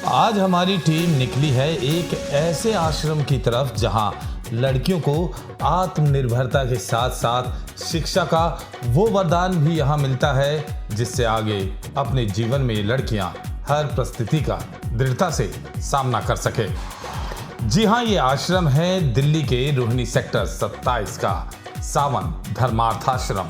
आज हमारी टीम निकली है एक ऐसे आश्रम की तरफ जहां लड़कियों को आत्मनिर्भरता के साथ साथ शिक्षा का वो वरदान भी यहां मिलता है जिससे आगे अपने जीवन में लड़कियां हर परिस्थिति का दृढ़ता से सामना कर सके। जी हां, ये आश्रम है दिल्ली के रोहिणी सेक्टर 27 का सावन धर्मार्थाश्रम।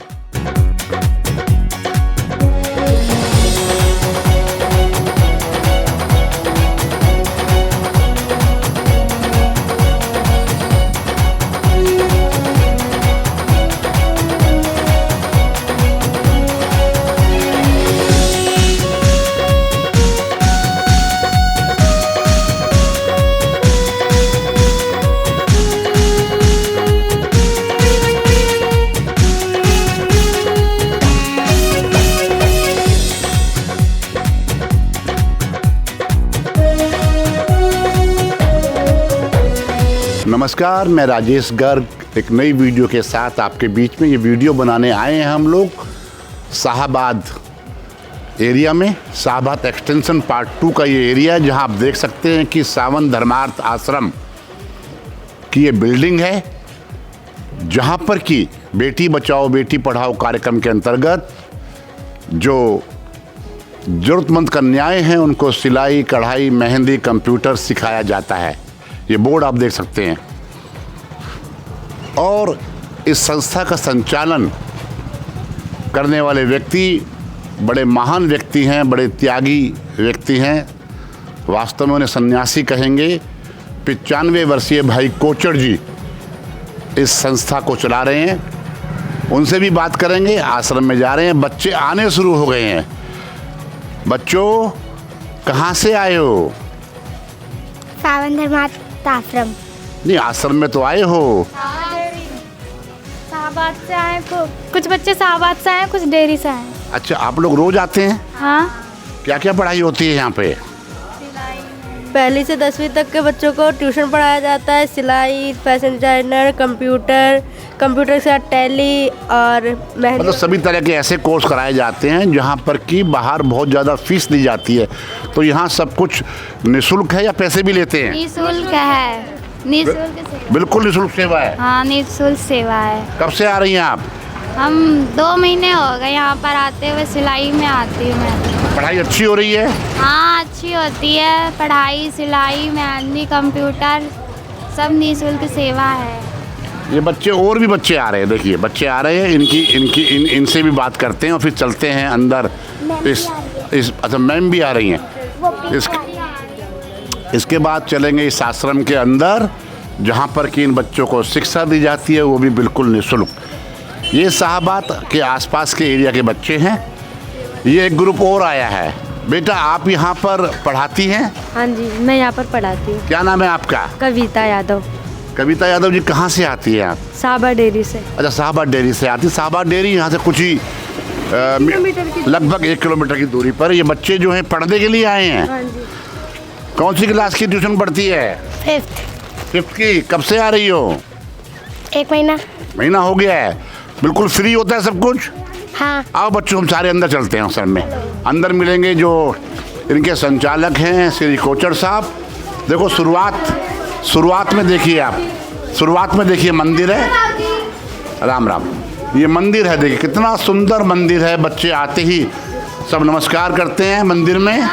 नमस्कार, मैं राजेश गर्ग एक नई वीडियो के साथ आपके बीच में ये वीडियो बनाने आए हैं। हम लोग शाहबाद एरिया में, शाहबाद एक्सटेंशन पार्ट 2 का ये एरिया है जहां आप देख सकते हैं कि सावन धर्मार्थ आश्रम की ये बिल्डिंग है, जहां पर कि बेटी बचाओ बेटी पढ़ाओ कार्यक्रम के अंतर्गत जो ज़रूरतमंद कन्याएं हैं उनको सिलाई, कढ़ाई, मेहंदी, कंप्यूटर सिखाया जाता है। ये बोर्ड आप देख सकते हैं। और इस संस्था का संचालन करने वाले व्यक्ति बड़े महान व्यक्ति हैं, बड़े त्यागी व्यक्ति हैं। वास्तव में उन्हें सन्यासी कहेंगे। 95 वर्षीय भाई कोचर जी इस संस्था को चला रहे हैं। उनसे भी बात करेंगे। आश्रम में जा रहे हैं, बच्चे आने शुरू हो गए हैं। बच्चों, कहाँ से आए हो? सावन धर्मार्थ आश्रम। नहीं, आश्रम में तो आए हो। शाहबाद से आए, कुछ बच्चे शाहबाद से आए, कुछ डेयरी से आए। अच्छा, आप लोग रोज आते हैं? हाँ। क्या क्या पढ़ाई होती है यहाँ पे? पहली से 10वीं तक के बच्चों को ट्यूशन पढ़ाया जाता है। सिलाई, फैशन डिजाइनर, कंप्यूटर के साथ टैली और मेहंदी। मतलब सभी तरह के ऐसे कोर्स कराए जाते हैं जहाँ पर कि बाहर बहुत ज़्यादा फीस ली जाती है। तो यहाँ सब कुछ निःशुल्क है या पैसे भी लेते हैं? निःशुल्क है। निःशुल्क सेवा। बिल्कुल निःशुल्क सेवा है। हाँ, निःशुल्क सेवा है। कब से आ रही हैं आप? हम 2 महीने हो गए यहाँ पर आते हुए। सिलाई में आती हूँ मैं। पढ़ाई अच्छी हो रही है? हाँ, अच्छी होती है पढ़ाई, सिलाई, मेहंदी, कंप्यूटर, सब निःशुल्क सेवा है। ये बच्चे और भी बच्चे आ रहे हैं। देखिए, बच्चे आ रहे हैं। इनसे भी बात करते हैं और फिर चलते हैं अंदर। अच्छा, मैम भी आ रही हैं। इसके बाद चलेंगे इस आश्रम के अंदर जहाँ पर कि इन बच्चों को शिक्षा दी जाती है, वो भी बिल्कुल निःशुल्क। ये शाहबाद के आसपास के एरिया के बच्चे हैं। ये एक ग्रुप और आया है। बेटा, आप यहाँ पर पढ़ाती हैं? हाँ जी, मैं यहाँ पर पढ़ाती हूँ। क्या नाम है आपका? कविता यादव। कविता यादव जी, कहाँ से आती है आप? शाहबाद डेयरी से। अच्छा, शाहबाद डेयरी से आती है। शाहबाद डेयरी यहाँ से कुछ ही लगभग 1 किलोमीटर की दूरी पर। ये बच्चे जो हैं पढ़ने के लिए आए हैं। हाँ जी। कौन सी क्लास की ट्यूशन पढ़ती है? 5th की। कब से आ रही हो? 1 महीना हो गया है। बिल्कुल फ्री होता है सब कुछ? हाँ। आओ बच्चों, हम सारे अंदर चलते हैं। आश्रम में अंदर मिलेंगे जो इनके संचालक हैं, श्री कोचर साहब। देखो, शुरुआत में देखिए आप, शुरुआत में देखिए मंदिर है। राम राम। ये मंदिर है, देखिए कितना सुंदर मंदिर है। बच्चे आते ही सब नमस्कार करते हैं मंदिर में।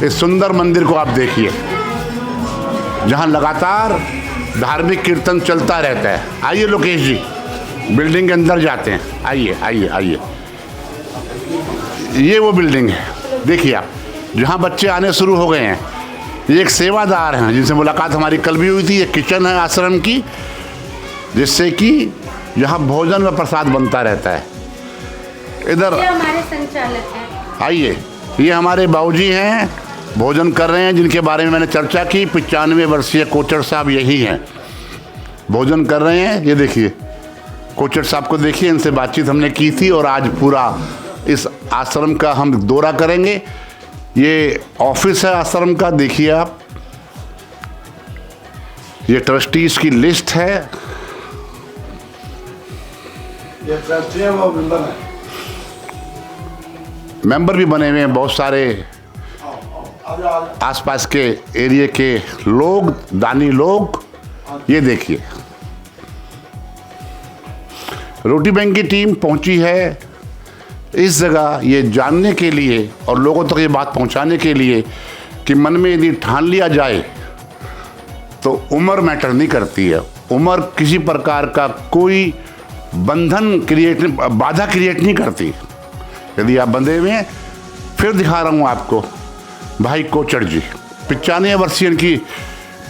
इस सुंदर मंदिर को आप देखिए, जहाँ लगातार धार्मिक कीर्तन चलता रहता है। आइए लोकेश जी, बिल्डिंग के अंदर जाते हैं। आइए आइए आइए। ये वो बिल्डिंग है, देखिए आप, जहाँ बच्चे आने शुरू हो गए हैं। ये एक सेवादार हैं जिनसे मुलाकात हमारी कल भी हुई थी। ये किचन है आश्रम की, जिससे कि यहाँ भोजन व प्रसाद बनता रहता है। इधर हमारे संचालक हैं। आइए, ये हमारे बाबूजी हैं, भोजन कर रहे हैं, जिनके बारे में मैंने चर्चा की। 95 वर्षीय कोचर साहब यही हैं, भोजन कर रहे हैं। ये देखिए, कोचर साहब को देखिए, इनसे बातचीत हमने की थी। और आज पूरा इस आश्रम का हम दौरा करेंगे। ये ऑफिस है आश्रम का, देखिए आप, ये ट्रस्टीज की लिस्ट है। ये ट्रस्टी है, वो मेंबर है। मेंबर भी बने हुए हैं बहुत सारे आसपास के एरिया के लोग, दानी लोग। ये देखिए, रोटी बैंक की टीम पहुंची है इस जगह ये जानने के लिए और लोगों तक ये बात पहुंचाने के लिए कि मन में यदि ठान लिया जाए तो उम्र मैटर नहीं करती है। उम्र किसी प्रकार का कोई बंधन बाधा क्रिएट नहीं करती। यदि आप बंधे हुए हैं, फिर दिखा रहा हूँ आपको भाई कोचर जी, 95 वर्षीय की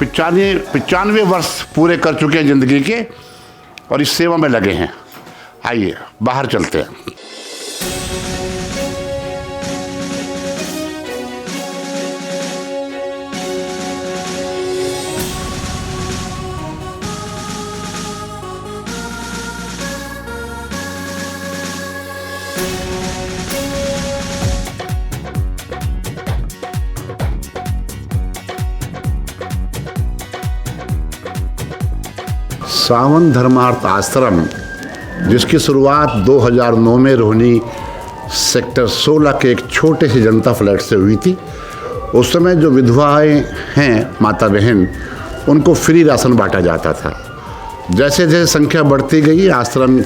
95 वर्ष पूरे कर चुके हैं ज़िंदगी के और इस सेवा में लगे हैं। आइए बाहर चलते हैं। सावन धर्मार्थ आश्रम, जिसकी शुरुआत 2009 में रोहिणी सेक्टर 16 के एक छोटे से जनता फ्लैट से हुई थी। उस समय जो विधवाएं हैं, माता बहन, उनको फ्री राशन बांटा जाता था। जैसे जैसे संख्या बढ़ती गई, आश्रम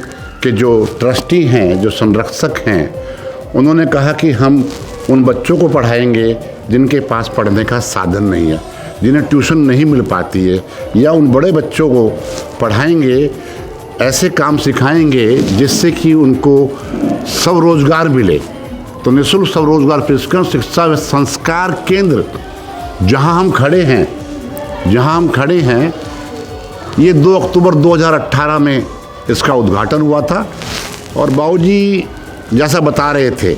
के जो ट्रस्टी हैं, जो संरक्षक हैं, उन्होंने कहा कि हम उन बच्चों को पढ़ाएंगे जिनके पास पढ़ने का साधन नहीं है, जिन्हें ट्यूशन नहीं मिल पाती है, या उन बड़े बच्चों को पढ़ाएंगे, ऐसे काम सिखाएंगे जिससे कि उनको स्वरोजगार मिले। तो निःशुल्क स्वरोजगार प्रशिक्षण शिक्षा व संस्कार केंद्र जहां हम खड़े हैं, ये 2 अक्टूबर 2018 में इसका उद्घाटन हुआ था। और बाबूजी जैसा बता रहे थे,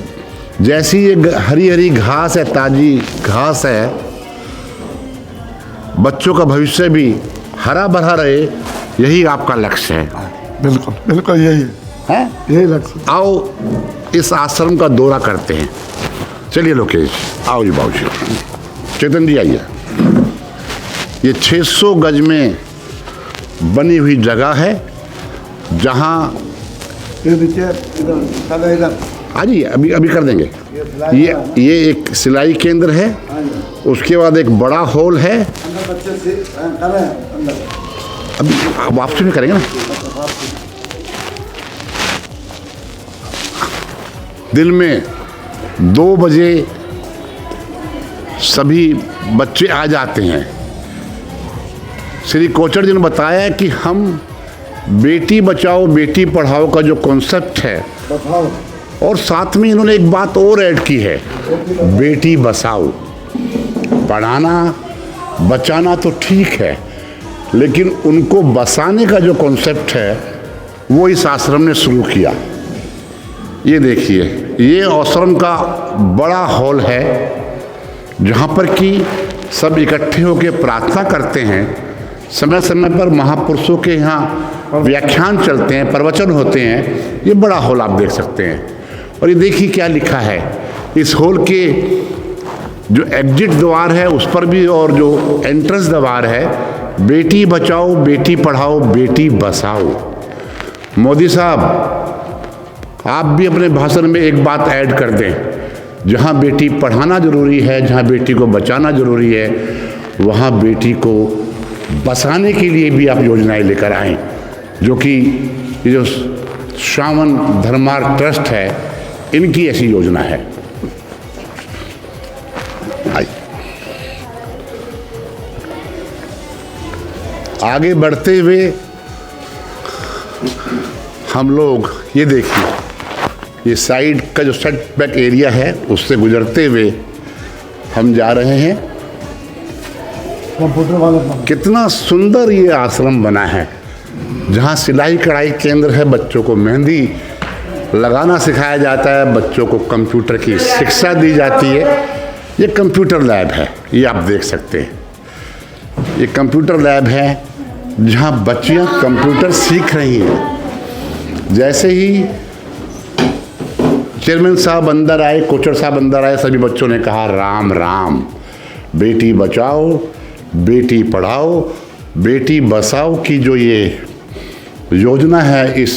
जैसी ये हरी हरी घास है, ताजी घास है, बच्चों का भविष्य भी हरा भरा रहे, यही आपका लक्ष्य है। बिल्कुल बिल्कुल यही है, यही लक्ष्य। आओ इस आश्रम का दौरा करते हैं। चलिए लोकेश, आओ जी बाबूजी, चेतन जी आइए। ये 600 गज में बनी हुई जगह है जहाँ इधर हाँ जी, अभी कर देंगे। ये एक सिलाई केंद्र है, उसके बाद एक बड़ा हॉल है। अभी वापसी में करेंगे ना। दिन में 2 बजे सभी बच्चे आ जाते हैं। श्री कोचर जी ने बताया कि हम बेटी बचाओ बेटी पढ़ाओ का जो कॉन्सेप्ट है, और साथ में इन्होंने एक बात और ऐड की है, बेटी बसाओ। पढ़ाना बचाना तो ठीक है, लेकिन उनको बसाने का जो कॉन्सेप्ट है वो इस आश्रम ने शुरू किया। ये देखिए, ये आश्रम का बड़ा हॉल है जहाँ पर कि सब इकट्ठे होकर प्रार्थना करते हैं। समय समय पर महापुरुषों के यहाँ व्याख्यान चलते हैं, प्रवचन होते हैं। ये बड़ा हॉल आप देख सकते हैं। और ये देखिए क्या लिखा है इस हॉल के जो एग्जिट द्वार है उस पर भी, और जो एंट्रेंस द्वार है, बेटी बचाओ बेटी पढ़ाओ बेटी बसाओ। मोदी साहब, आप भी अपने भाषण में एक बात ऐड कर दें, जहाँ बेटी पढ़ाना जरूरी है, जहाँ बेटी को बचाना जरूरी है, वहाँ बेटी को बसाने के लिए भी आप योजनाएं लेकर आएँ। जो कि ये जो सावन धर्मार्थ ट्रस्ट है, इनकी ऐसी योजना है। आगे बढ़ते हुए हम लोग ये देखिए, ये साइड का जो सेटबैक एरिया है उससे गुजरते हुए हम जा रहे हैं। कितना सुंदर ये आश्रम बना है, जहाँ सिलाई कढ़ाई केंद्र है, बच्चों को मेहंदी लगाना सिखाया जाता है, बच्चों को कंप्यूटर की शिक्षा दी जाती है। ये कंप्यूटर लैब है, ये आप देख सकते हैं। ये कंप्यूटर लैब है जहाँ बच्चियाँ कंप्यूटर सीख रही हैं। जैसे ही चेयरमैन साहब अंदर आए, कोचर साहब अंदर आए, सभी बच्चों ने कहा राम राम। बेटी बचाओ, बेटी पढ़ाओ, बेटी बसाओ की जो ये योजना है इस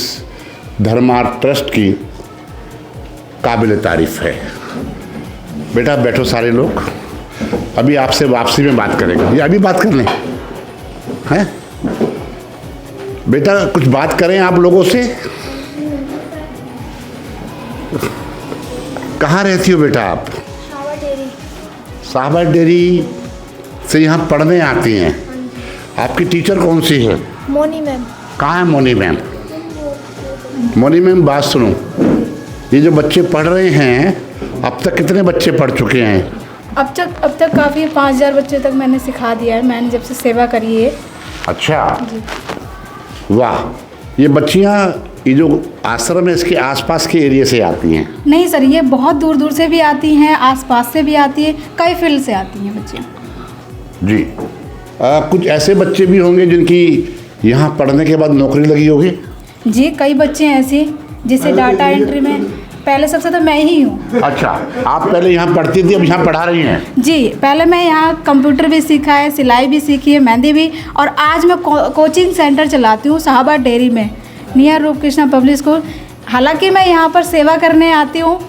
धर्मार्थ ट्रस्ट की, काबिल तारीफ है। बेटा बैठो सारे लोग, अभी आपसे वापसी में बात करेंगे। ये अभी बात कर लें हैं बेटा, कुछ बात करें आप लोगों से। कहाँ रहती हो बेटा आप? साहबा डेरी से यहाँ पढ़ने आती हैं। आपकी टीचर कौन सी है? मोनी मैम। कहाँ है मोनी मैम? मोनी मैम बात सुनो, ये जो बच्चे पढ़ रहे हैं, अब तक कितने बच्चे पढ़ चुके हैं? अब तक काफ़ी 5000 बच्चे तक मैंने सिखा दिया है, मैंने जब से सेवा करी है। अच्छा, वाह। ये बच्चियाँ, ये जो आश्रम है इसके आसपास के एरिया से आती हैं? नहीं सर, ये बहुत दूर दूर से भी आती हैं, आसपास से भी आती है, कई फील्ड से आती हैं बच्चियाँ जी। कुछ ऐसे बच्चे भी होंगे जिनकी यहाँ पढ़ने के बाद नौकरी लगी होगी? जी, कई बच्चे हैं ऐसे जिसे डाटा एंट्री में, पहले सबसे तो मैं ही हूँ। अच्छा, आप पहले यहाँ पढ़ती थी, अब यहाँ पढ़ा रही हैं? जी, पहले मैं यहाँ कंप्यूटर भी सीखा है, सिलाई भी सीखी है, मेहंदी भी, और आज मैं कोचिंग सेंटर चलाती हूँ साहबा डेयरी में, नियर रूप कृष्णा पब्लिक स्कूल। हालांकि मैं यहाँ पर सेवा करने आती हूँ,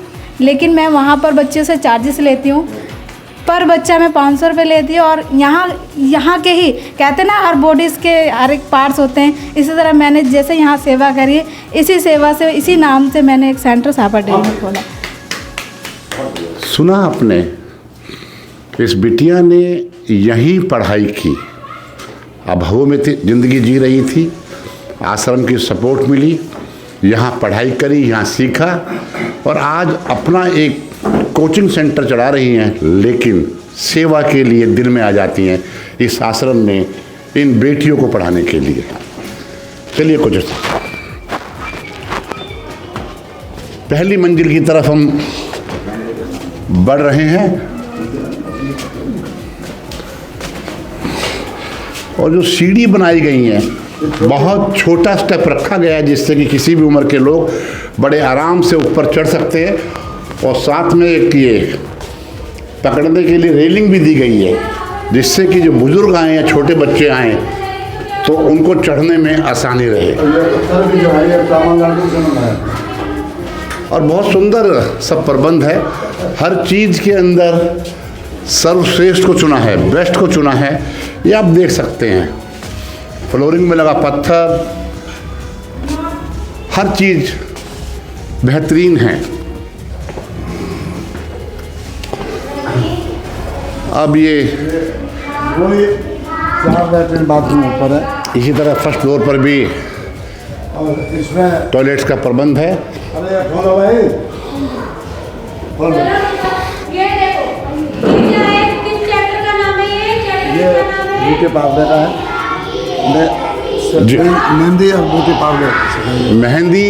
लेकिन मैं वहाँ पर बच्चों से चार्जेस लेती हूँ। पर बच्चा मैं 500 रुपये लेती हूँ। और यहाँ के ही कहते ना, हर बॉडीज़ के हर एक पार्ट्स होते हैं, इसी तरह मैंने जैसे यहाँ सेवा करी है, इसी सेवा से, इसी नाम से मैंने एक सेंटर साहबा डेयरी में खोला। सुना आपने, इस बिटिया ने यहीं पढ़ाई की, अभावों में थी, जिंदगी जी रही थी, आश्रम की सपोर्ट मिली, यहाँ पढ़ाई करी, यहाँ सीखा, और आज अपना एक कोचिंग सेंटर चला रही हैं, लेकिन सेवा के लिए दिन में आ जाती हैं इस आश्रम में इन बेटियों को पढ़ाने के लिए। चलिए कुछ पहली मंजिल की तरफ हम बढ़ रहे हैं, और जो सीढ़ी बनाई गई है, बहुत छोटा स्टेप रखा गया है जिससे कि किसी भी उम्र के लोग बड़े आराम से ऊपर चढ़ सकते हैं, और साथ में एक ये पकड़ने के लिए रेलिंग भी दी गई है, जिससे कि जो बुजुर्ग आए या छोटे बच्चे आए तो उनको चढ़ने में आसानी रहे। और बहुत सुंदर सब प्रबंध है, हर चीज़ के अंदर सर्वश्रेष्ठ को चुना है, बेस्ट को चुना है। ये आप देख सकते हैं, फ्लोरिंग में लगा पत्थर, हर चीज़ बेहतरीन है। अब ये बाथरूम ऊपर है, इसी तरह फर्स्ट फ्लोर पर भी और इसमें टॉयलेट्स का प्रबंध है। अरे खोलो भाई, खोल दो। ये ब्यूटी पार्लर का है, जी। मेहंदी और ब्यूटी पार्लर, मेहंदी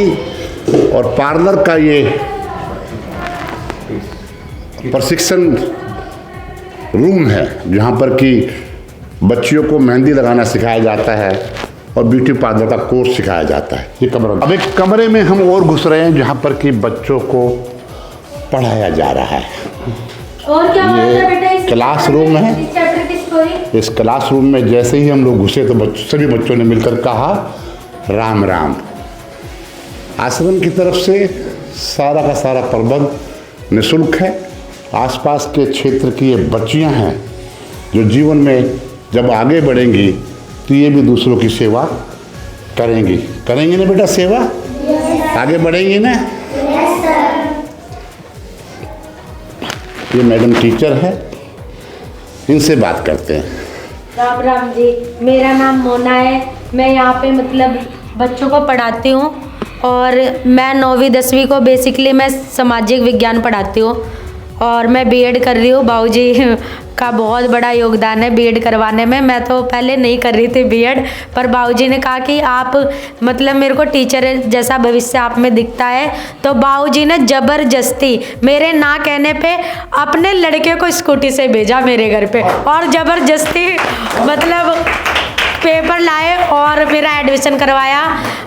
और पार्लर का ये प्रशिक्षण रूम है, जहाँ पर कि बच्चियों को मेहंदी लगाना सिखाया जाता है और ब्यूटी पार्लर का कोर्स सिखाया जाता है। ये कमरा, अब एक कमरे में हम और घुस रहे हैं जहाँ पर कि बच्चों को पढ़ाया जा रहा है। और क्या ये क्लासरूम है। इस क्लासरूम में जैसे ही हम लोग घुसे तो सभी बच्चों ने मिलकर कहा राम राम। आश्रम की तरफ से सारा का सारा प्रबंध निःशुल्क है। आसपास के क्षेत्र की ये बच्चियां हैं जो जीवन में जब आगे बढ़ेंगी तो ये भी दूसरों की सेवा करेंगी ना बेटा, सेवा आगे बढ़ेंगी ना। ये मैडम टीचर है, इनसे बात करते हैं। राम राम जी, मेरा नाम मोना है। मैं यहाँ पे मतलब बच्चों को पढ़ाती हूँ, और मैं 9वीं 10वीं को बेसिकली मैं सामाजिक विज्ञान पढ़ाती हूँ, और मैं बीएड कर रही हूँ। बाबूजी का बहुत बड़ा योगदान है बीएड करवाने में। मैं तो पहले नहीं कर रही थी बीएड, पर बाबूजी ने कहा कि आप मतलब मेरे को टीचर जैसा भविष्य आप में दिखता है, तो बाबूजी ने ज़बरदस्ती मेरे ना कहने पे अपने लड़के को स्कूटी से भेजा मेरे घर पे, और ज़बरदस्ती मतलब पेपर लाए और मेरा एडमिशन करवाया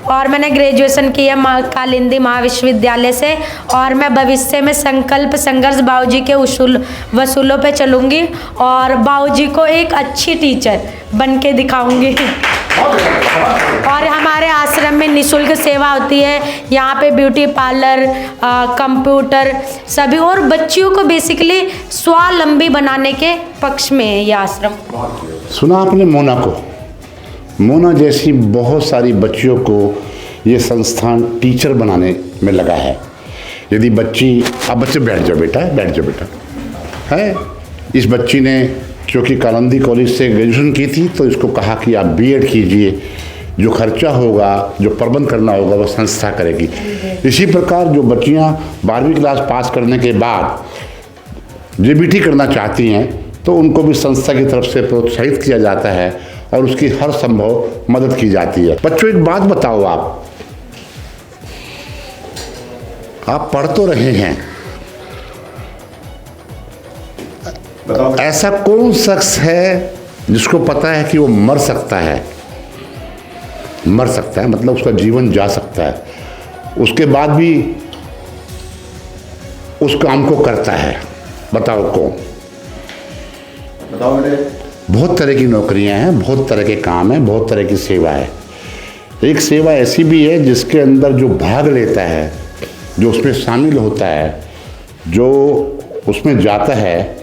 और मैंने ग्रेजुएशन किया कालिंदी महाविश्वविद्यालय से। और मैं भविष्य में संकल्प संघर्ष बाबूजी के वसूलों पे चलूँगी और बाबूजी को एक अच्छी टीचर बन के दिखाऊँगी। और हमारे आश्रम में निःशुल्क सेवा होती है। यहाँ पे ब्यूटी पार्लर, कंप्यूटर सभी, और बच्चियों को बेसिकली स्वावलंबी बनाने के पक्ष में है ये आश्रम। सुना आपने मोना को? मोना जैसी बहुत सारी बच्चियों को ये संस्थान टीचर बनाने में लगा है। यदि बच्ची, अब बच्चे बैठ जाओ बेटा, बैठ जाओ बेटा, है। इस बच्ची ने क्योंकि कालिंदी कॉलेज से ग्रेजुएशन की थी तो इसको कहा कि आप बीएड कीजिए, जो खर्चा होगा, जो प्रबंध करना होगा वो संस्था करेगी। इसी प्रकार जो बच्चियां 12वीं क्लास पास करने के बाद जेबीटी करना चाहती हैं तो उनको भी संस्था की तरफ से प्रोत्साहित किया जाता है और उसकी हर संभव मदद की जाती है। बच्चों एक बात बताओ, आप पढ़ तो रहे हैं, ऐसा कौन शख्स है जिसको पता है कि वो मर सकता है? मर सकता है मतलब उसका जीवन जा सकता है, उसके बाद भी उस काम को करता है। बताओ कौन? बताओ बेटे। बहुत तरह की नौकरियां हैं, बहुत तरह के काम हैं, बहुत तरह की सेवा है। एक सेवा ऐसी भी है जिसके अंदर जो भाग लेता है, जो उसमें शामिल होता है, जो उसमें जाता है,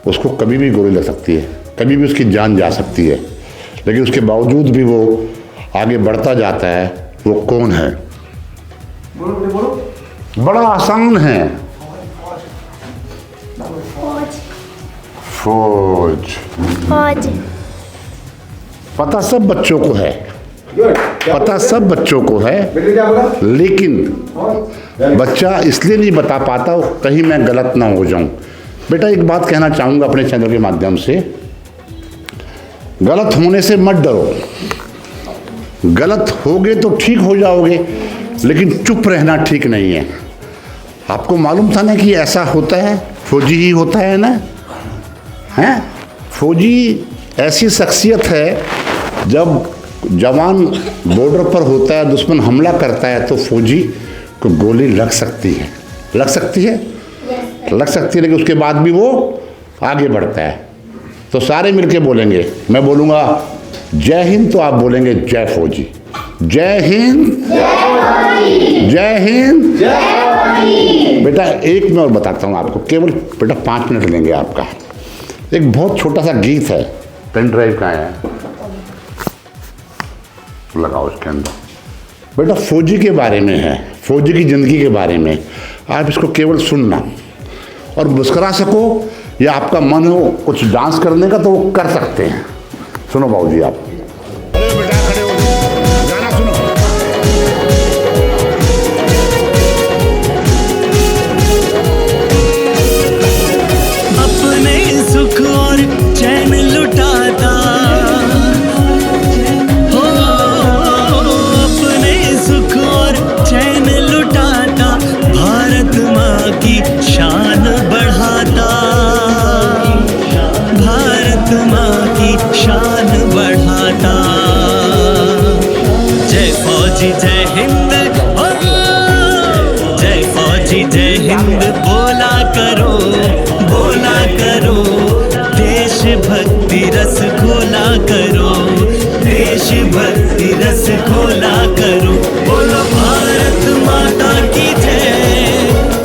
उसको कभी भी गोली लग सकती है, कभी भी उसकी जान जा सकती है, लेकिन उसके बावजूद भी वो आगे बढ़ता जाता है। वो कौन है? बड़ा आसान है, फौज। फौज। पता सब बच्चों को है, पता सब बच्चों को है, लेकिन बच्चा इसलिए नहीं बता पाता कहीं मैं गलत ना हो जाऊं। बेटा एक बात कहना चाहूँगा अपने चैनल के माध्यम से, गलत होने से मत डरो। गलत होगे तो ठीक हो जाओगे, लेकिन चुप रहना ठीक नहीं है। आपको मालूम था ना कि ऐसा होता है, फौजी ही होता है ना, हैं? फौजी ऐसी शख्सियत है, जब जवान बॉर्डर पर होता है, दुश्मन हमला करता है तो फौजी को गोली लग सकती है, लग सकती है, लग सकती है, लेकिन उसके बाद भी वो आगे बढ़ता है। तो सारे मिलके बोलेंगे, मैं बोलूँगा जय हिंद तो आप बोलेंगे जय फौजी। जय हिंद, जय हिंद। बेटा एक मैं और बताता हूँ आपको, केवल बेटा 5 मिनट लेंगे आपका। एक बहुत छोटा सा गीत है, पेन ड्राइव का है, लगाओ उसके अंदर। बेटा फौजी के बारे में है, फौजी की ज़िंदगी के बारे में। आप इसको केवल सुनना और मुस्कुरा सको, या आपका मन हो कुछ डांस करने का तो वो कर सकते हैं। सुनो बाबूजी आप। अरे बेटा खड़े हो जाओ, गाना सुनो। अपने सुख और चैन लुटाता हो, अपने सुख और चैन लुटाता, भारत माँ की शान बढ़ाता, भारत माँ की शान बढ़ाता। जय फौजी जय हिंद, ओ जय फौजी जय हिंद बोला करो, बोला करो। देशभक्ति रस घोला करो, देशभक्ति रस घोला करो। बोलो भारत माता की जय,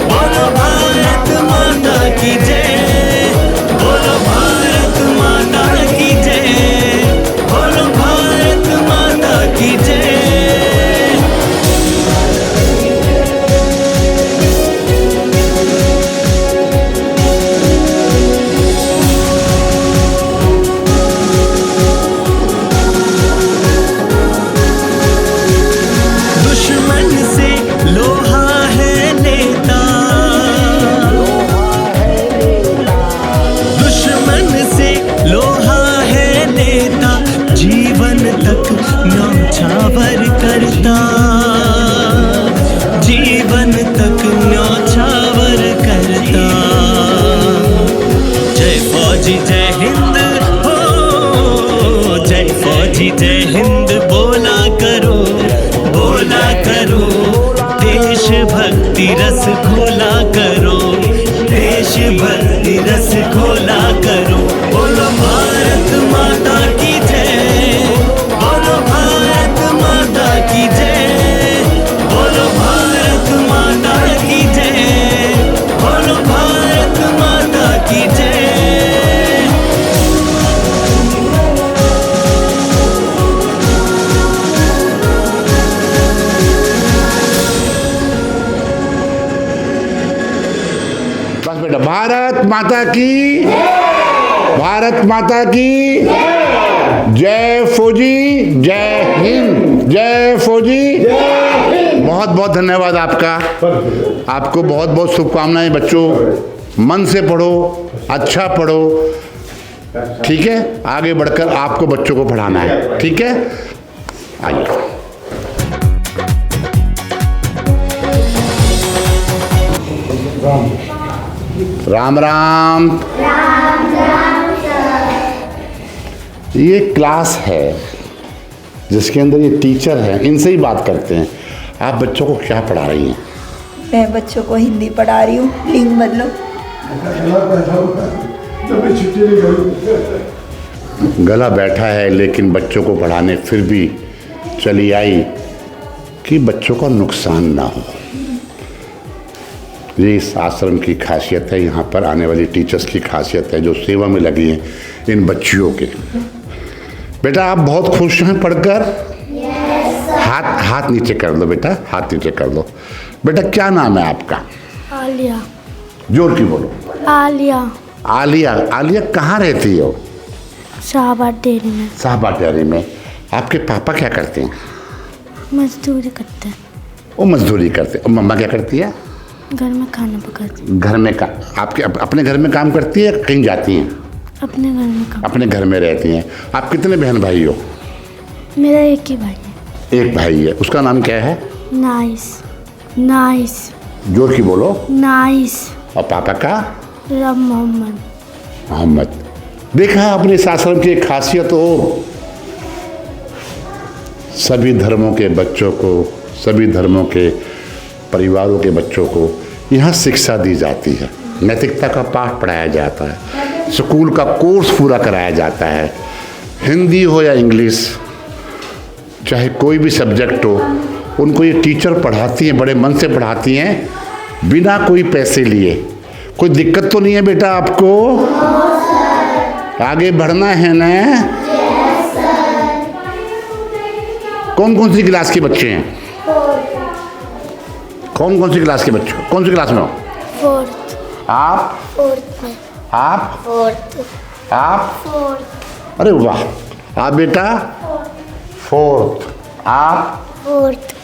बोलो भारत माता की जय, बोलो भारत माता की जय, बोलो भारत माता की जय। दुश्मन से लोहा है लेता, दुश्मन से लोहा है लेता, जीवन तक न्यौछावर करता, जीवन तक न्यौछावर करता। जय फौजी जय हिंद हो, जय फौजी फौजी जय हिंद बोला करो देशभक्ति रस घोला करो, देशभक्ति रस घोला करो। बोलो भारत माता की जय, बोलो भारत माता की जय, बोलो भारत माता की जय, बोलो भारत माता की जय। बस बेटा, भारत माता की, भारत माता की जय फौजी, जय हिंद, जय फौजी। बहुत बहुत धन्यवाद आपका, आपको बहुत बहुत शुभकामनाएं। बच्चों मन से पढ़ो, अच्छा पढ़ो, ठीक है। आगे बढ़कर आपको बच्चों को पढ़ाना है, ठीक है। आइए। राम राम। ये क्लास है जिसके अंदर ये टीचर हैं, इनसे ही बात करते हैं। आप बच्चों को क्या पढ़ा रही हैं? मैं बच्चों को हिंदी पढ़ा रही हूँ। लिंग बदलो। गला बैठा है लेकिन बच्चों को पढ़ाने फिर भी चली आई कि बच्चों का नुकसान ना हो। ये इस आश्रम की खासियत है, यहाँ पर आने वाली टीचर्स की खासियत है जो सेवा में लगी हैं इन बच्चियों के। बेटा आप बहुत खुश हैं पढ़कर? हाथ नीचे कर लो बेटा, हाथ नीचे कर लो। बेटा क्या नाम है आपका? आलिया। जोर की बोलो। आलिया। आलिया। आलिया कहाँ रहती हो? शाहबाद डेयरी में। शाहबाद डेयरी में। आपके पापा क्या करते हैं? मजदूरी करते हैं। वो मजदूरी करते हैं। और मम्मा क्या करती है? घर में खाना पकाती है। घर में का आपके अपने घर में काम करती है, कहीं जाती हैं? अपने घर में काम। अपने घर में रहती हैं। आप कितने बहन भाई हो? मेरा एक ही भाई है। एक भाई है, उसका नाम क्या है? नाइस। नाइस। जोर की बोलो। नाइस। और पापा का? रब मोहम्मद। मोहम्मद। देखा आपने इस आश्रम की एक खासियत हो, सभी धर्मों के बच्चों को, सभी धर्मों के परिवारों के बच्चों को यहाँ शिक्षा दी जाती है, नैतिकता का पाठ पढ़ाया जाता है, स्कूल का कोर्स पूरा कराया जाता है। हिंदी हो या इंग्लिश, चाहे कोई भी सब्जेक्ट हो, उनको ये टीचर पढ़ाती हैं, बड़े मन से पढ़ाती हैं, बिना कोई पैसे लिए। कोई दिक्कत तो नहीं है बेटा आपको? आगे बढ़ना है ना? कौन कौन सी क्लास के बच्चे हैं? कौन कौन सी क्लास के बच्चे? कौन सी क्लास में हो? फोर्थ। आप? फोर्थ में। आप? फोर्थ। आप? फोर्थ। अरे वाह, आप बेटा? फोर्थ। आप? फोर्थ।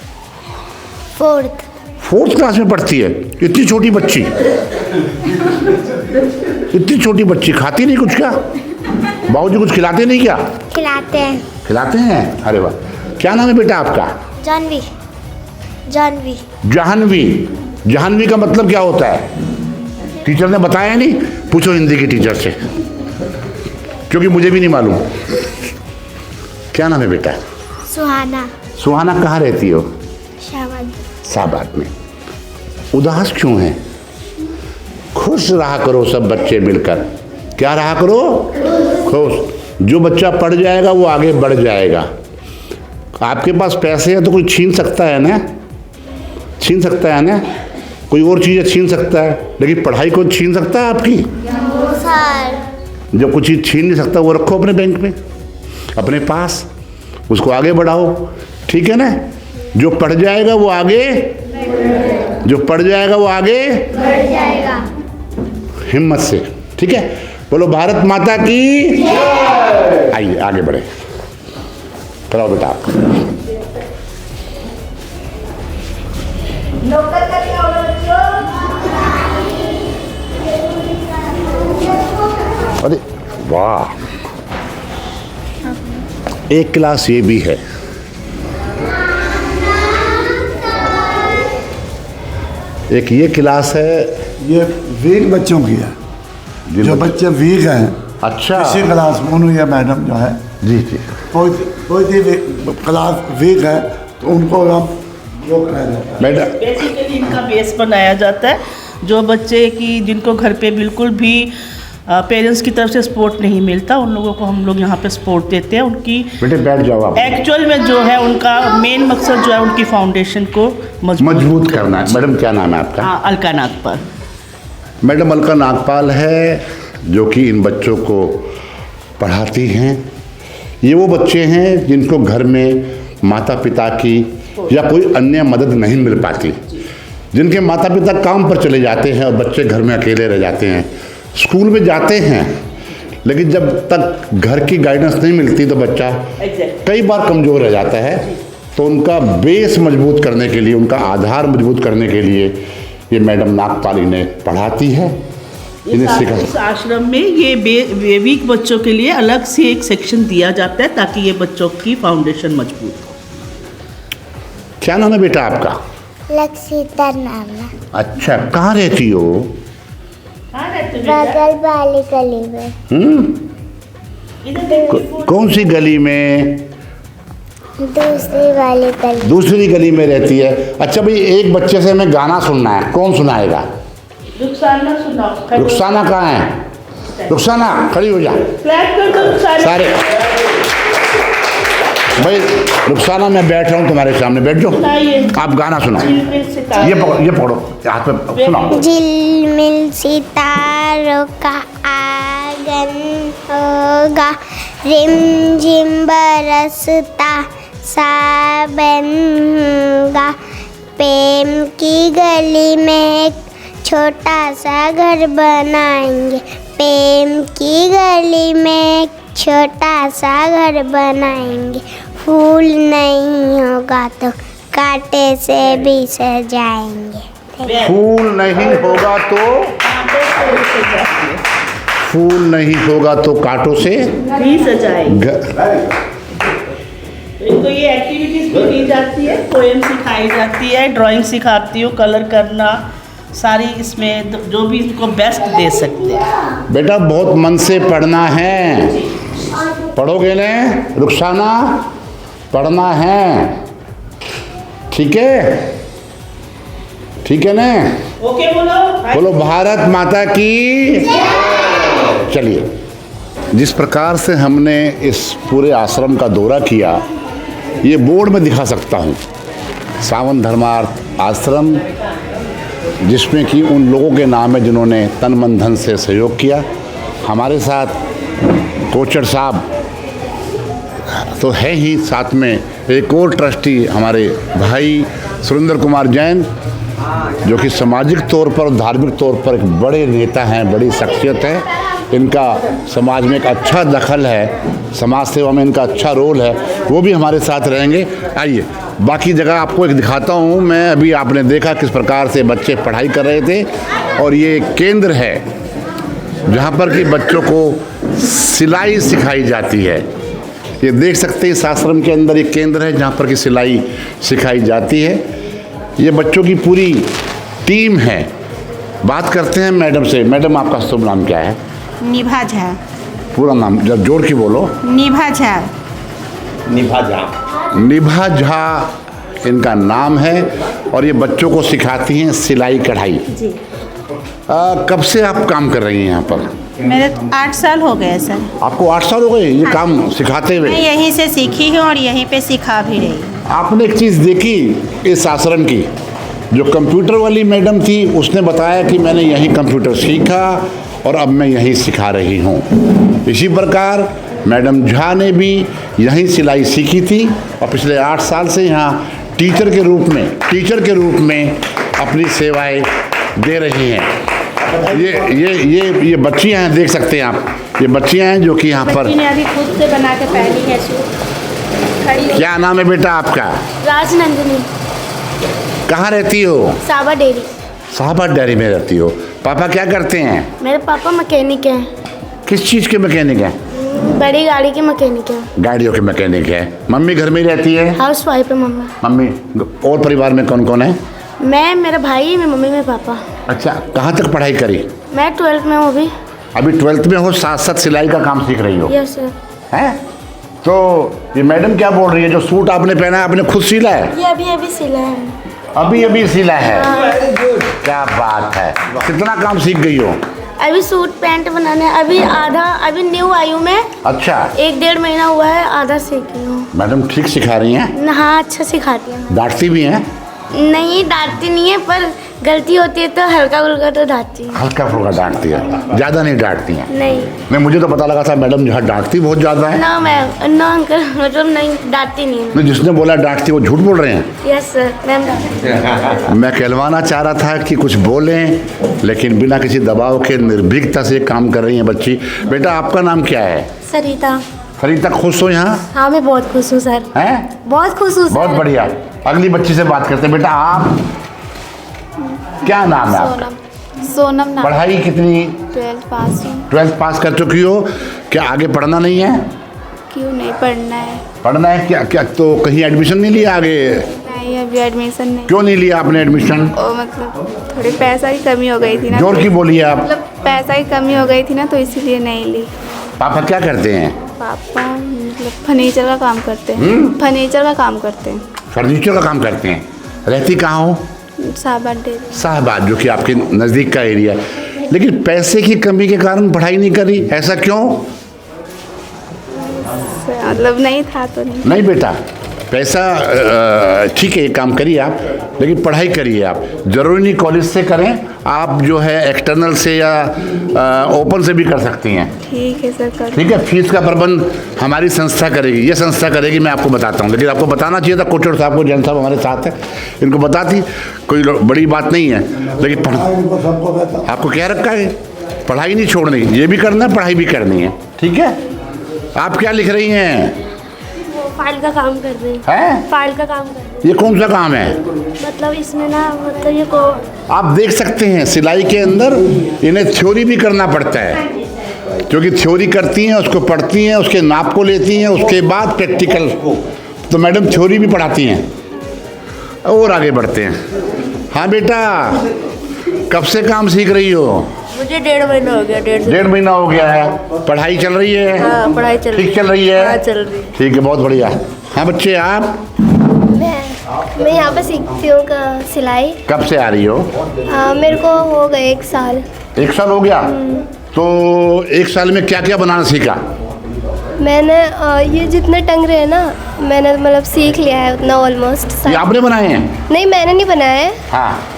फोर्थ। फोर्थ क्लास में पढ़ती है? इतनी छोटी बच्ची, इतनी छोटी बच्ची खाती नहीं कुछ क्या? बाबूजी कुछ खिलाते नहीं क्या? खिलाते हैं। खिलाते हैं? अरे वाह। क्या नाम है बेटा आपका? जानवी। जानवी। जाह्नवी। जाह्नवी का मतलब क्या होता है? टीचर ने बताया नहीं? पूछो हिंदी के टीचर से, क्योंकि मुझे भी नहीं मालूम। क्या नाम है बेटा? सुहाना। सुहाना कहाँ रहती हो? शाहबाद। शाहबाद में। उदास क्यों है? खुश रहा करो सब बच्चे मिलकर। क्या रहा करो? खुश। जो बच्चा पढ़ जाएगा वो आगे बढ़ जाएगा। आपके पास पैसे हैं तो कोई छीन सकता है ना? छीन सकता है ना? कोई और चीज़ें छीन सकता है, लेकिन पढ़ाई को छीन सकता है आपकी? सर। जब कुछ चीज़ छीन नहीं सकता वो रखो अपने बैंक में, अपने पास, उसको आगे बढ़ाओ, ठीक है ना? जो पढ़ जाएगा वो आगे, जो पढ़ जाएगा वो आगे बढ़ जाएगा, हिम्मत से, ठीक है। बोलो भारत माता की। आइए आगे बढ़े। कराओ बेटा आप। अरे वाह, एक क्लास ये भी है। एक ये क्लास है, ये वीक बच्चों की है। जो बच्चे वीक हैं अच्छा। इसी क्लास में उन्होंने ये मैडम जो है जी जी। कोई क्लास वीक है तो उनको हम वो कराया जाता है। मैडम बेसिकली इनका बेस बनाया जाता है, जो बच्चे की जिनको घर पे बिल्कुल भी पेरेंट्स की तरफ से सपोर्ट नहीं मिलता, उन लोगों को हम लोग यहाँ पे सपोर्ट देते हैं। उनकी बेटे बैठ जाओ आप। एक्चुअल में जो है उनका मेन मकसद जो है उनकी फाउंडेशन को मजबूत करना है। मैडम क्या नाम है आपका? हाँ, अलका नागपाल। मैडम अलका नागपाल है, जो कि इन बच्चों को पढ़ाती हैं। ये वो बच्चे हैं जिनको घर में माता पिता की या कोई अन्य मदद नहीं मिल पाती, जिनके माता पिता काम पर चले जाते हैं और बच्चे घर में अकेले रह जाते हैं। स्कूल में जाते हैं लेकिन जब तक घर की गाइडेंस नहीं मिलती तो बच्चा कई बार कमज़ोर रह जाता है। तो उनका बेस मजबूत करने के लिए, उनका आधार मजबूत करने के लिए ये मैडम नागपाल इन्हें पढ़ाती है, इन्हें सिखा। इस आश्रम में ये वीक बच्चों के लिए अलग से एक सेक्शन दिया जाता है ताकि ये बच्चों की फाउंडेशन मजबूत हो। क्या नाम है बेटा आपका? लक्षिता नाम है। अच्छा, कहाँ रहती हो? बगल वाली गली में। कौन सी गली में? दूसरी वाली गली। दूसरी गली में रहती है। अच्छा भाई, एक बच्चे से हमें गाना सुनना है, कौन सुनाएगा? रुखसाना सुनाओ। रुखसाना कहाँ है? रुखसाना खड़ी हो जा। क्लैप कर दो रुखसाना। सारे भाई, रुखसाना मैं बैठ रहा हूँ तुम्हारे सामने, बैठ जाओ, आप गाना सुनाओ। ये पढ़ो हाथ पे, सुनाओ। झिलमिल सितारों का आगन होगा, रिम झिम बरसता सावन होगा, प्रेम की गली में एक छोटा सा घर बनाएंगे, प्रेम की गली में एक छोटा सा घर बनाएंगे, फूल नहीं होगा तो कांटे से भी सजाएंगे। फूल नहीं होगा तो फूल नहीं होगा तो कांटों से भी सजाएंगे। इनको ये एक्टिविटीज भी दी जाती है, पोएम सिखाई जाती है, ड्राइंग सिखाती हूँ, कलर करना, सारी इसमें जो भी इनको बेस्ट दे सकते हैं। बेटा बहुत मन से पढ़ना है, पढ़ोगे ना रुखसाना? पढ़ना है, ठीक है? ठीक है ना? ओके बोलो। बोलो भारत माता की। चलिए, जिस प्रकार से हमने इस पूरे आश्रम का दौरा किया, ये बोर्ड में दिखा सकता हूँ, सावन धर्मार्थ आश्रम, जिसमें कि उन लोगों के नाम है जिन्होंने तन मन धन से सहयोग किया। हमारे साथ कोचर साहब तो है ही, साथ में एक और ट्रस्टी हमारे भाई सुरेंद्र कुमार जैन, जो कि सामाजिक तौर पर और धार्मिक तौर पर एक बड़े नेता हैं, बड़ी शख्सियत है। इनका समाज में एक अच्छा दखल है, समाज सेवा में इनका अच्छा रोल है, वो भी हमारे साथ रहेंगे। आइए बाकी जगह आपको एक दिखाता हूँ मैं। अभी आपने देखा किस प्रकार से बच्चे पढ़ाई कर रहे थे, और ये केंद्र है जहाँ पर कि बच्चों को सिलाई सिखाई जाती है। ये देख सकते हैं, इस आश्रम के अंदर एक केंद्र है जहाँ पर कि सिलाई सिखाई जाती है। ये बच्चों की पूरी टीम है। बात करते हैं मैडम से। मैडम आपका शुभ नाम क्या है? निभा झा। पूरा नाम जब जोड़ के बोलो। निभा झा। निभा झा। निभा झा इनका नाम है, और ये बच्चों को सिखाती हैं सिलाई कढ़ाई जी। कब से आप काम कर रही हैं यहाँ पर? मेरे 8 साल हो गए सर। आपको 8 साल हो गए ये काम सिखाते हुए? मैं यहीं से सीखी हूँ और यहीं पे सिखा भी रही हूँ। आपने एक चीज़ देखी इस आश्रम की, जो कंप्यूटर वाली मैडम थी उसने बताया कि मैंने यहीं कंप्यूटर सीखा और अब मैं यहीं सिखा रही हूँ। इसी प्रकार मैडम झा ने भी यहीं सिलाई सीखी थी और पिछले 8 साल से यहाँ टीचर के रूप में अपनी सेवाएं दे रही हैं। ये बच्चियाँ हैं, देख सकते हैं आप, ये बच्चियाँ हैं जो कि यहाँ पर अभी खुद से बना के पहनी है सूट। क्या नाम है बेटा आपका? राजनंदिनी। कहाँ रहती हो? साहबा डेयरी। साहबा डेयरी में रहती हो। पापा क्या करते हैं? मेरे पापा मैकेनिक हैं। किस चीज़ के मैकेनिक हैं? बड़ी गाड़ी के मैकेनिक हैं। गाड़ियों के मैकेनिक है। मम्मी घर में ही रहती है? हाउस वाइफ है मम्मी। और परिवार में कौन कौन है? मैं, मेरा भाई, मेरी मम्मी, मेरे पापा। अच्छा, कहाँ तक पढ़ाई करी? मैं 12th में हूँ अभी। अभी 12th में हो, साथ साथ सिलाई का काम सीख रही हो? Yes sir. हैं? तो ये मैडम क्या बोल रही है, जो सूट आपने पहना है आपने खुद सिला है? ये अभी सिला है। अभी सिला है? क्या बात है, कितना काम सीख गई हो? अभी सूट पैंट बनाने अभी न्यू आई हूँ मैं। अच्छा, 1-1.5 महीना हुआ है, आधा सीखी हूँ। मैडम ठीक सिखा रही हैं? हाँ, अच्छा सिखाती है। डांटती भी हैं? नहीं, डांटती नहीं है, पर गलती होती है तो हल्का फुल्का तो डांटती है। हल्का फुल्का डांटती है, ज़्यादा नहीं डांटती हैं? नहीं, मुझे तो पता लगा था मैडम जो है डांटती बहुत ज़्यादा है। ना मैम, ना अंकल, मतलब नहीं, डांटती नहीं है। नहीं, जिसने बोला डांटती वो झूठ बोल रहे हैं। Yes sir, ma'am. मैं कहलवाना चाह रहा था कि कुछ बोलें, लेकिन बिना किसी दबाव के निर्भीकता से काम कर रही हैं बच्ची। बेटा आपका नाम क्या है? सरिता। सरिता, खुश हो यहाँ? हाँ, मैं बहुत खुश हूँ सर। हैं? बहुत खुश हूँ सर। बहुत बढ़िया। अगली बच्ची से बात करते हैं। बेटा आप, क्या नाम है आपका? सोनम नाम। पढ़ाई कितनी? 12th पास हूँ। 12th पास कर चुकी हो? क्या आगे पढ़ना नहीं है? क्यों नहीं पढ़ना है? पढ़ना है। क्या तो कहीं एडमिशन नहीं लिया आगे? नहीं, अभी एडमिशन नहीं। क्यों नहीं लिया आपने एडमिशन? मतलब थोड़ी पैसा की कमी हो गई थी ना। जोर की बोलिए आप। मतलब पैसा की कमी हो गई थी ना, तो इसीलिए नहीं ली। पापा क्या करते हैं? पापा मतलब फर्नीचर का काम करते हैं। फर्नीचर का काम करते हैं। फर्नीचर का काम करते हैं। रहती कहाँ हो? शाहबाद डेरी। शाहबाद, जो कि आपके नज़दीक का एरिया है। लेकिन पैसे की कमी के कारण पढ़ाई नहीं करी, ऐसा क्यों? मतलब नहीं था तो नहीं। नहीं बेटा, पैसा ठीक है, ये काम करिए आप, लेकिन पढ़ाई करिए आप। ज़रूरी नहीं कॉलेज से करें, आप जो है एक्सटर्नल से या ओपन से भी कर सकती हैं। ठीक है सर, कर। ठीक है, फीस का प्रबंध हमारी संस्था करेगी, ये संस्था करेगी, मैं आपको बताता हूँ। लेकिन आपको बताना चाहिए था कोचर साहब को, जैन साहब हमारे साथ है, इनको बताती, कोई बड़ी बात नहीं है। लेकिन आपको क्या रखा है, पढ़ाई नहीं छोड़नी, ये भी करना है, पढ़ाई भी करनी है। ठीक है, आप क्या लिख रही हैं? फाइल का काम कर रही हैं? फाइल का काम कर रही। ये कौन सा काम है? मतलब इसमें ना, मतलब ये को आप देख सकते हैं सिलाई के अंदर इन्हें थ्योरी भी करना पड़ता है, क्योंकि थ्योरी करती हैं, उसको पढ़ती हैं, उसके नाप को लेती हैं, उसके बाद प्रैक्टिकल। तो मैडम थ्योरी भी पढ़ाती हैं। और आगे बढ़ते हैं। हाँ बेटा, कब से काम सीख रही हो? मुझे 1.5 महीना हो गया। 1.5 महीना हो गया है। पढ़ाई चल रही है? हाँ, पढ़ाई चल रही है। ठीक चल रही है? हाँ, चल रही है। ठीक है, बहुत बढ़िया। हाँ बच्चे, आप? मैं यहाँ पे सीखती हूँ सिलाई। कब से आ रही हो? मेरे को हो गए 1 साल। 1 साल हो गया? तो 1 साल में क्या क्या बनाना सीखा? मैंने ये जितने टंगरे हैं ना, मैंने मतलब सीख लिया है उतना ऑलमोस्ट। ये आपने बनाए हैं? नहीं, मैंने नहीं बनाया है। हाँ।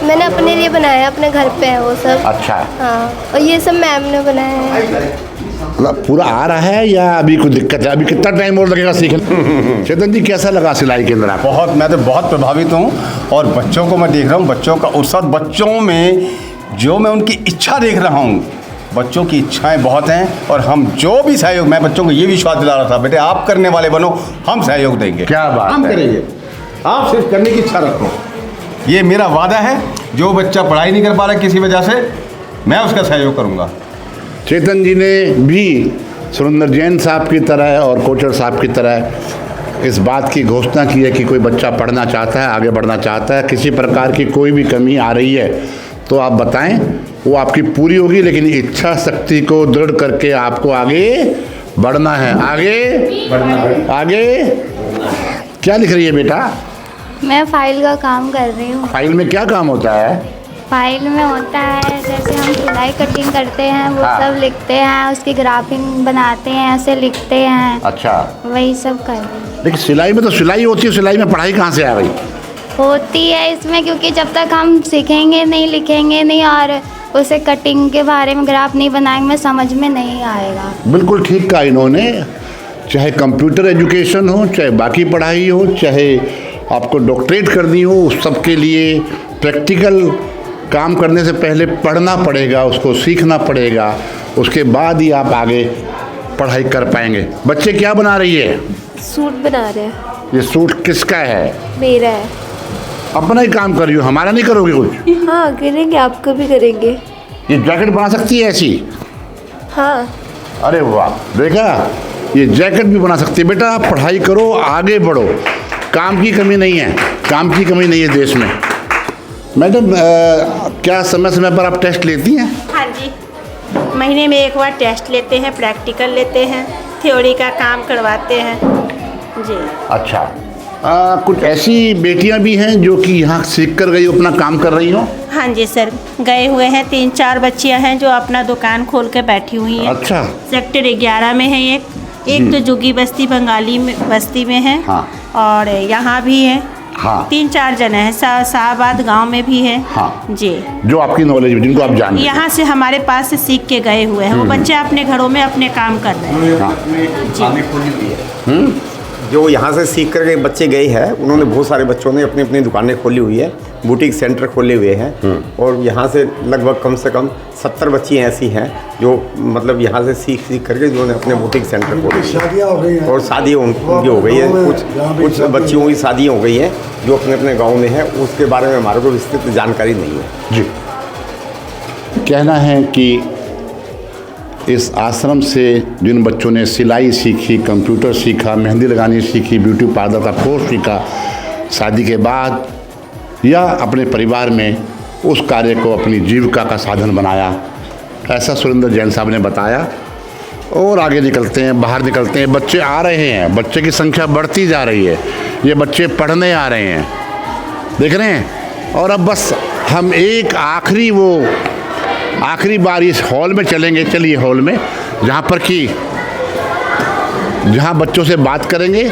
मैंने अपने लिए बनाया, अपने घर पे है वो सब। अच्छा। हाँ, और ये सब मैम ने बनाया है। मतलब पूरा आ रहा है या अभी कुछ दिक्कत है? अभी कितना टाइम और लगेगा सीखने? चेतन जी, कैसा लगा सिलाई के अंदर आपको? बहुत, मैं तो बहुत प्रभावित हूँ। और बच्चों को मैं देख रहा हूँ, बच्चों का उत्साह, बच्चों में जो मैं उनकी इच्छा देख रहा हूँ, बच्चों की इच्छाएं बहुत हैं। और हम जो भी सहयोग, मैं बच्चों को ये विश्वास दिला रहा था, बेटे आप करने वाले बनो, हम सहयोग देंगे। क्या बात हम है। करेंगे, आप सिर्फ करने की इच्छा रखो, ये मेरा वादा है। जो बच्चा पढ़ाई नहीं कर पा रहा किसी वजह से, मैं उसका सहयोग करूँगा। चेतन जी ने भी सुरेंद्र जैन साहब की तरह और कोचर साहब की तरह इस बात की घोषणा की है कि कोई बच्चा पढ़ना चाहता है, आगे बढ़ना चाहता है, किसी प्रकार की कोई भी कमी आ रही है तो आप बताएं, वो आपकी पूरी होगी। लेकिन इच्छा शक्ति को दृढ़ करके आपको आगे बढ़ना है। आगे बढ़ना है। आगे क्या लिख रही है बेटा? मैं फाइल का काम कर रही हूँ। फाइल में क्या काम होता है? फाइल में होता है जैसे हम सिलाई कटिंग करते हैं, वो हाँ। सब लिखते हैं, उसकी ग्राफिंग बनाते हैं, ऐसे लिखते हैं। अच्छा, वही सब कर रही हूँ। लेकिन सिलाई में तो सिलाई होती है, सिलाई में पढ़ाई कहाँ से आ गई? होती है इसमें, क्योंकि जब तक हम सीखेंगे नहीं, लिखेंगे नहीं और उसे कटिंग के बारे में ग्राफ नहीं बनाएंगे, समझ में नहीं आएगा। बिल्कुल ठीक कहा इन्होंने। चाहे कंप्यूटर एजुकेशन हो, चाहे बाकी पढ़ाई हो, चाहे आपको डॉक्टरेट करनी हो, उस सब के लिए प्रैक्टिकल काम करने से पहले पढ़ना पड़ेगा, उसको सीखना पड़ेगा, उसके बाद ही आप आगे पढ़ाई कर पाएंगे। बच्चे क्या बना रही है? सूट बना रहे हैं। ये सूट किसका है? मेरा है। अपना ही काम कर रही हो, हमारा नहीं करोगे कुछ? हाँ, करेंगे, आपको भी करेंगे। ये जैकेट बना सकती है ऐसी? हाँ। अरे वाह, देखा, ये जैकेट भी बना सकती है। बेटा आप पढ़ाई करो, आगे बढ़ो, काम की कमी नहीं है, काम की कमी नहीं है देश में। मैडम क्या समय समय पर आप टेस्ट लेती हैं? हाँ जी। महीने में एक बार टेस्ट लेते हैं, प्रैक्टिकल लेते हैं, थ्योरी का काम करवाते हैं जी। अच्छा, कुछ ऐसी बेटियां भी हैं जो कि यहाँ सीख कर गई, अपना काम कर रही हो? हाँ जी सर, गए हुए हैं 3-4 बच्चियां हैं जो अपना दुकान खोल के बैठी हुई हैं। अच्छा। सेक्टर 11 में है एक तो जुगी बस्ती बंगाली बस्ती में है। हाँ। और यहाँ भी है। हाँ। 3-4 जने हैं, शाहबाद गांव में भी है। हाँ। जी। जो आपकी नॉलेज में, जिनको आप जानते हैं, यहाँ से हमारे पास से सीख के गए हुए हैं। वो बच्चे अपने घरों में अपने काम कर रहे हैं। जो यहाँ से सीख कर के बच्चे गए हैं, उन्होंने बहुत सारे बच्चों ने अपनी अपनी दुकानें खोली हुई है, बुटीक सेंटर खोले हुए हैं। और यहाँ से लगभग कम से कम 70 बच्चियाँ ऐसी हैं जो मतलब यहाँ से सीख करके जिन्होंने अपने बुटीक सेंटर खोले। शादियाँ हो गई हैं और शादियाँ उनकी हो गई है, कुछ बच्चियों की शादियाँ हो गई हैं जो अपने अपने गाँव में है। उसके बारे में हमारे को विस्तृत जानकारी नहीं है जी। कहना है कि इस आश्रम से जिन बच्चों ने सिलाई सीखी, कंप्यूटर सीखा, मेहंदी लगानी सीखी, ब्यूटी पार्लर का कोर्स सीखा, शादी के बाद या अपने परिवार में उस कार्य को अपनी जीविका का साधन बनाया, ऐसा सुरेंद्र जैन साहब ने बताया। और आगे निकलते हैं, बाहर निकलते हैं, बच्चे आ रहे हैं, बच्चे की संख्या बढ़ती जा रही है, ये बच्चे पढ़ने आ रहे हैं, देख रहे हैं। और अब बस हम एक आखिरी बार इस हॉल में चलेंगे, चलिए हॉल में, जहाँ बच्चों से बात करेंगे।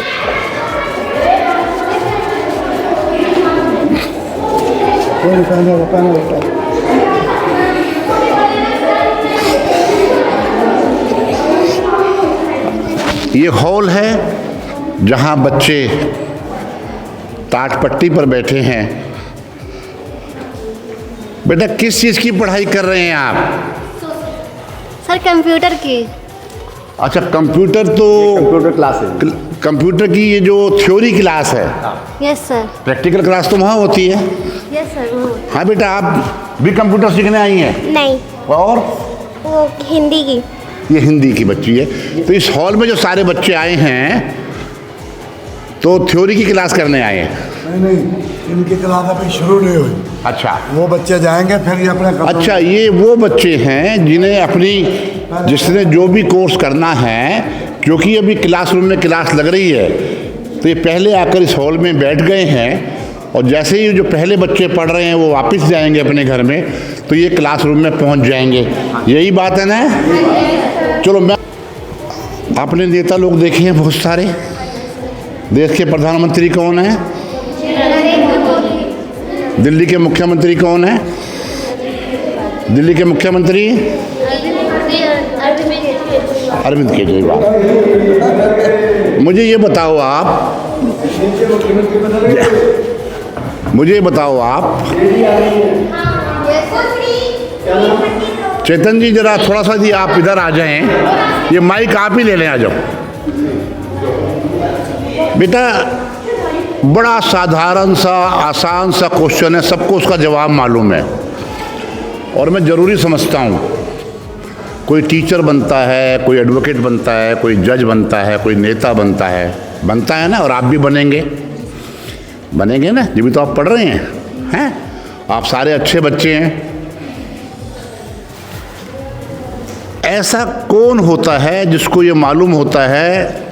ये हॉल है जहाँ बच्चे टाटपट्टी पर बैठे हैं। बेटा, किस चीज़ की पढ़ाई कर रहे हैं आप? सर कंप्यूटर की। अच्छा, कंप्यूटर क्लास है। कंप्यूटर की ये जो थ्योरी क्लास है। Yes sir. प्रैक्टिकल क्लास तो वहाँ होती है। Yes sir. हाँ बेटा, आप भी कंप्यूटर सीखने आई हैं? नहीं। और वो हिंदी की। ये हिंदी की बच्ची है। तो इस हॉल में जो सारे बच्चे आए हैं तो थ्योरी की क्लास करने आए हैं? नहीं, इनकी क्लास अभी शुरू नहीं हुई। अच्छा, वो बच्चे जाएंगे फिर ये अपना। अच्छा, ये वो बच्चे हैं जिसने जो भी कोर्स करना है, क्योंकि अभी क्लासरूम में क्लास लग रही है, तो ये पहले आकर इस हॉल में बैठ गए हैं। और जैसे ही जो पहले बच्चे पढ़ रहे हैं वो वापस जाएंगे अपने घर में, तो ये क्लासरूम में पहुंच जाएंगे। यही बात है ना? चलो, आपने नेता लोग देखे हैं बहुत सारे। देश के प्रधानमंत्री कौन है? दिल्ली के मुख्यमंत्री कौन है? दिल्ली के मुख्यमंत्री अरविंद केजरीवाल। मुझे ये बताओ आप चेतन जी, जरा थोड़ा सा जी आप इधर आ जाएं, ये माइक आप ही ले लें, आ जाओ। बेटा, बड़ा साधारण सा आसान सा क्वेश्चन है, सबको उसका जवाब मालूम है और मैं ज़रूरी समझता हूँ। कोई टीचर बनता है, कोई एडवोकेट बनता है, कोई जज बनता है, कोई नेता बनता है ना। और आप भी बनेंगे ना, ये भी तो आप पढ़ रहे हैं। आप सारे अच्छे बच्चे हैं। ऐसा कौन होता है जिसको ये मालूम होता है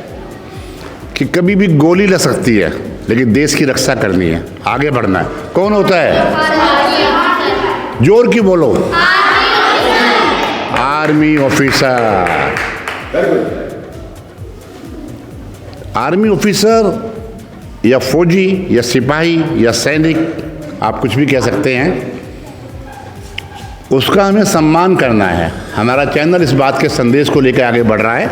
कि कभी भी गोली लग सकती है लेकिन देश की रक्षा करनी है, आगे बढ़ना है? कौन होता है? जोर की बोलो। Army officer. आर्मी ऑफिसर या फौजी या सिपाही या सैनिक, आप कुछ भी कह सकते हैं, उसका हमें सम्मान करना है। हमारा चैनल इस बात के संदेश को लेकर आगे बढ़ रहा है।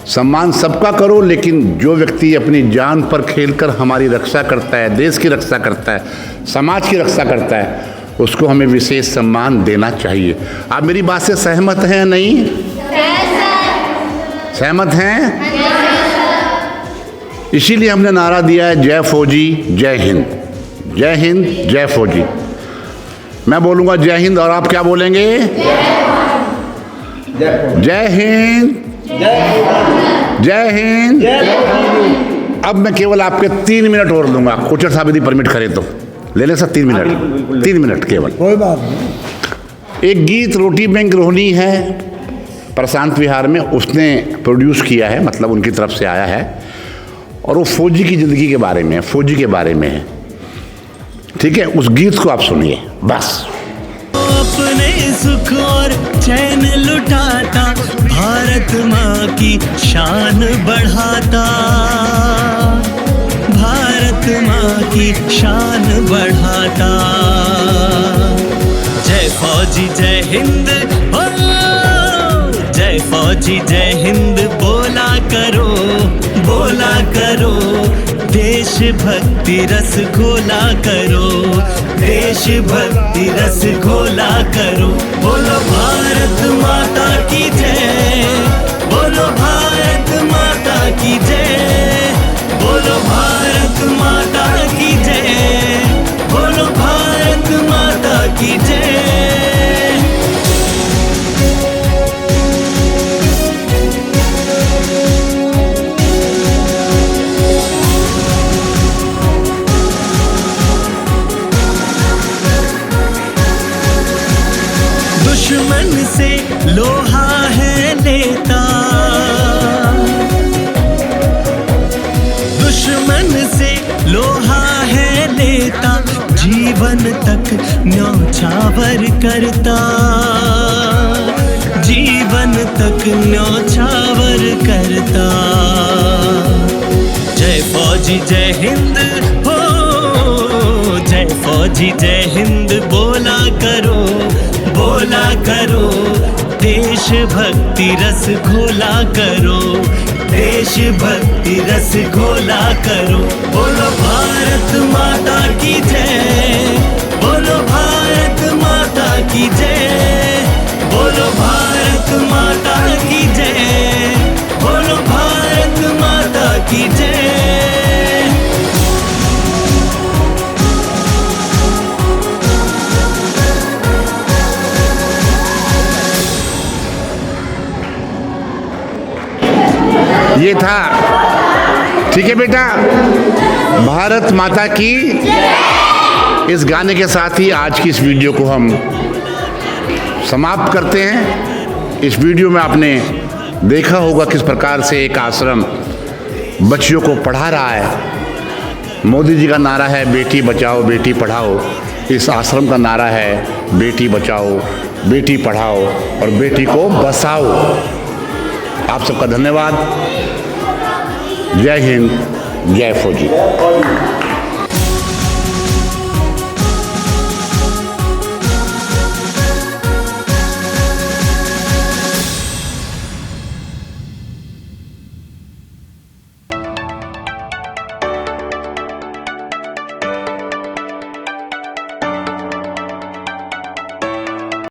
सम्मान सबका करो, लेकिन जो व्यक्ति अपनी जान पर खेलकर हमारी रक्षा करता है, देश की रक्षा करता है, समाज की रक्षा करता है, उसको हमें विशेष सम्मान देना चाहिए। आप मेरी बात से सहमत हैं? नहीं सहमत हैं? इसीलिए हमने नारा दिया है, जय फौजी जय हिंद, जय हिंद जय फौजी। मैं बोलूँगा जय हिंद और आप क्या बोलेंगे? जय हिंद जय हिंद। अब मैं केवल आपके 3 मिनट और लूँगा, कोचर साहब यदि परमिट करें तो ले लें सर। 3 मिनट, 3 मिनट केवल। कोई बात नहीं। एक गीत रोटी में गृहिणी है, प्रशांत विहार में उसने प्रोड्यूस किया है, मतलब उनकी तरफ से आया है, और वो फौजी की ज़िंदगी के बारे में है, फौजी के बारे में है। ठीक है, उस गीत को आप सुनिए बस। अपने सुख और चैन लुटाता, भारत माँ की शान बढ़ाता, भारत माँ की शान बढ़ाता। जय फौजी जय हिंद, ओ जय फौजी जय हिंद बोला करो, बोला करो। देशभक्ति रस घोला करो, देशभक्ति रस घोला करो। बोलो भारत माता की जय, बोलो भारत माता की जय, बोलो भारत माता की जय, बोलो भारत माता की जय। दुश्मन से लोहा है लेता, दुश्मन से लोहा है लेता, जीवन तक न्यौछावर करता, जीवन तक न्यौछावर करता। जय फौजी जय हिंद, हो जय फौजी जय हिंद बोला करो, बोला करो। देशभक्ति रस घोला करो, देशभक्ति रस घोला करो। बोलो भारत माता की जय, बोलो भारत माता की जय, बोलो भारत माता की जय, बोलो भारत माता की जय। ये था, ठीक है बेटा, भारत माता की। इस गाने के साथ ही आज की इस वीडियो को हम समाप्त करते हैं। इस वीडियो में आपने देखा होगा किस प्रकार से एक आश्रम बच्चियों को पढ़ा रहा है। मोदी जी का नारा है बेटी बचाओ बेटी पढ़ाओ, इस आश्रम का नारा है बेटी बचाओ बेटी पढ़ाओ और बेटी को बसाओ। आप सबका धन्यवाद। जय हिंद, जय फौजी।